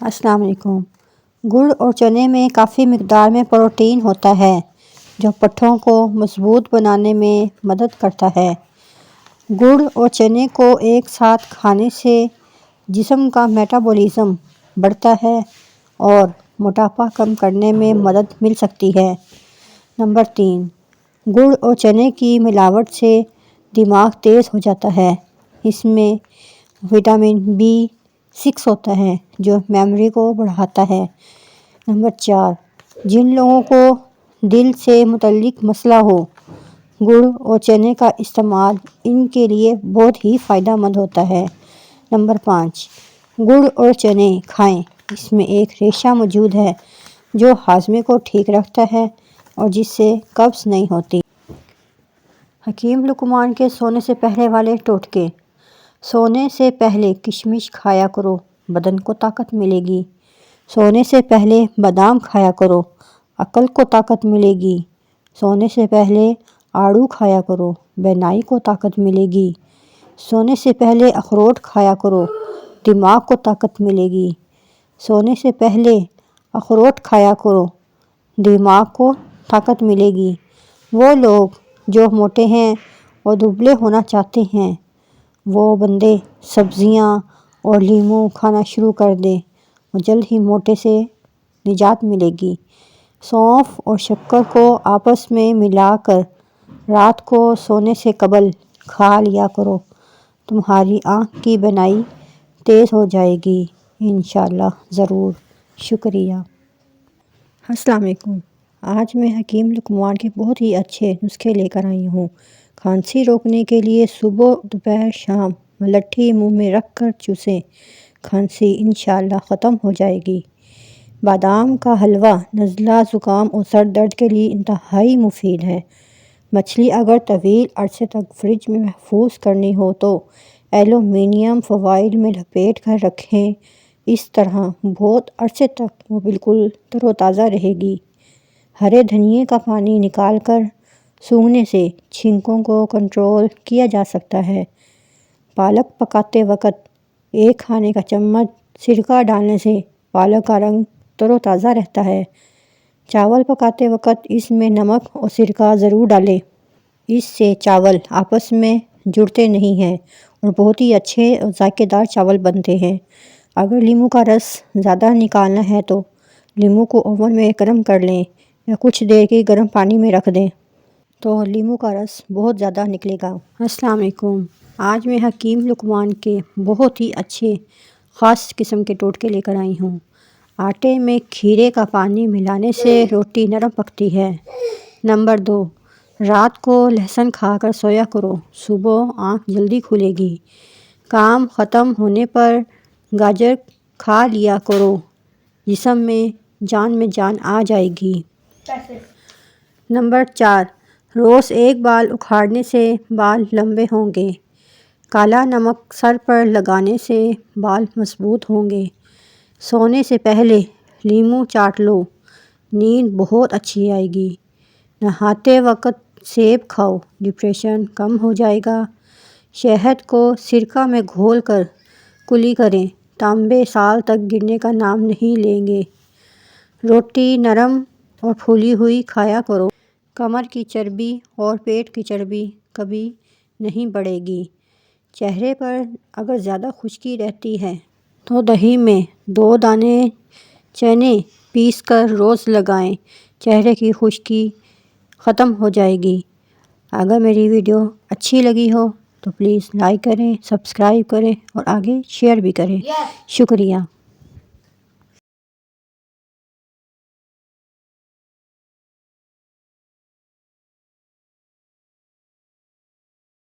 السلام علیکم۔ گڑ اور چنے میں کافی مقدار میں پروٹین ہوتا ہے جو پٹھوں کو مضبوط بنانے میں مدد کرتا ہے۔ گڑ اور چنے کو ایک ساتھ کھانے سے جسم کا میٹابولزم بڑھتا ہے اور موٹاپا کم کرنے میں مدد مل سکتی ہے۔ نمبر 3، گڑ اور چنے کی ملاوٹ سے دماغ تیز ہو جاتا ہے۔ اس میں وٹامن B6 ہوتا ہے جو میموری کو بڑھاتا ہے۔ نمبر 4، جن لوگوں کو دل سے متعلق مسئلہ ہو، گڑ اور چنے کا استعمال ان کے لیے بہت ہی فائدہ مند ہوتا ہے۔ نمبر 5، گڑ اور چنے کھائیں۔ اس میں ایک ریشہ موجود ہے جو ہاضمے کو ٹھیک رکھتا ہے اور جس سے قبض نہیں ہوتی۔ حکیم لقمان کے سونے سے پہلے والے ٹوٹکے۔ سونے سے پہلے کشمش کھایا کرو، بدن کو طاقت ملے گی۔ سونے سے پہلے بادام کھایا کرو، عقل کو طاقت ملے گی۔ سونے سے پہلے آڑو کھایا کرو، بینائی کو طاقت ملے گی۔ سونے سے پہلے اخروٹ کھایا کرو، دماغ کو طاقت ملے گی۔ سونے سے پہلے اخروٹ کھایا کرو، دماغ کو طاقت ملے گی۔ وہ لوگ جو موٹے ہیں اور دبلے ہونا چاہتے ہیں، وہ بندے سبزیاں اور لیموں کھانا شروع کر دیں اور جلد ہی موٹے سے نجات ملے گی۔ سونف اور شکر کو آپس میں ملا کر رات کو سونے سے قبل کھا لیا کرو، تمہاری آنکھ کی بینائی تیز ہو جائے گی انشاءاللہ۔ ضرور۔ شکریہ۔ السلام علیکم۔ آج میں حکیم لقمان کے بہت ہی اچھے نسخے لے کر آئی ہوں۔ کھانسی روکنے کے لیے صبح دوپہر شام ملٹھی منہ میں رکھ کر چوسیں، کھانسی انشاءاللہ ختم ہو جائے گی۔ بادام کا حلوہ نزلہ، زکام اور سر درد کے لیے انتہائی مفید ہے۔ مچھلی اگر طویل عرصے تک فریج میں محفوظ کرنی ہو تو ایلومینیم فوائل میں لپیٹ کر رکھیں، اس طرح بہت عرصے تک وہ بالکل تر و تازہ رہے گی۔ ہرے دھنیے کا پانی نکال کر سونگھنے سے چھینکوں کو کنٹرول کیا جا سکتا ہے۔ پالک پکاتے وقت ایک کھانے کا چمچ سرکہ ڈالنے سے پالک کا رنگ تر و تازہ رہتا ہے۔ چاول پکاتے وقت اس میں نمک اور سرکہ ضرور ڈالیں، اس سے چاول آپس میں جڑتے نہیں ہیں اور بہت ہی اچھے اور ذائقے دار چاول بنتے ہیں۔ اگر لیموں کا رس زیادہ نکالنا ہے تو لیموں کو اوون میں گرم کر لیں یا کچھ دیر کے گرم پانی میں رکھ دیں تو لیموں کا رس بہت زیادہ نکلے گا۔ السلام علیکم۔ آج میں حکیم لقمان کے بہت ہی اچھے خاص قسم کے ٹوٹکے لے کر آئی ہوں۔ آٹے میں کھیرے کا پانی ملانے سے روٹی نرم پکتی ہے۔ نمبر 2، رات کو لہسن کھا کر سویا کرو، صبح آنکھ جلدی کھلے گی۔ کام ختم ہونے پر گاجر کھا لیا کرو، جسم میں جان آ جائے گی۔ نمبر 4، روز ایک بال اکھاڑنے سے بال لمبے ہوں گے۔ کالا نمک سر پر لگانے سے بال مضبوط ہوں گے۔ سونے سے پہلے لیموں چاٹ لو، نیند بہت اچھی آئے گی۔ نہاتے وقت سیب کھاؤ، ڈپریشن کم ہو جائے گا۔ شہد کو سرکہ میں گھول کر کلی کریں، تانبے سال تک گرنے کا نام نہیں لیں گے۔ روٹی نرم اور پھولی ہوئی کھایا کرو، کمر کی چربی اور پیٹ کی چربی کبھی نہیں بڑھے گی۔ چہرے پر اگر زیادہ خشکی رہتی ہے تو دہی میں 2 دانے چنے پیس کر روز لگائیں، چہرے کی خشکی ختم ہو جائے گی۔ اگر میری ویڈیو اچھی لگی ہو تو پلیز لائک کریں، سبسکرائب کریں اور آگے شیئر بھی کریں۔ شکریہ۔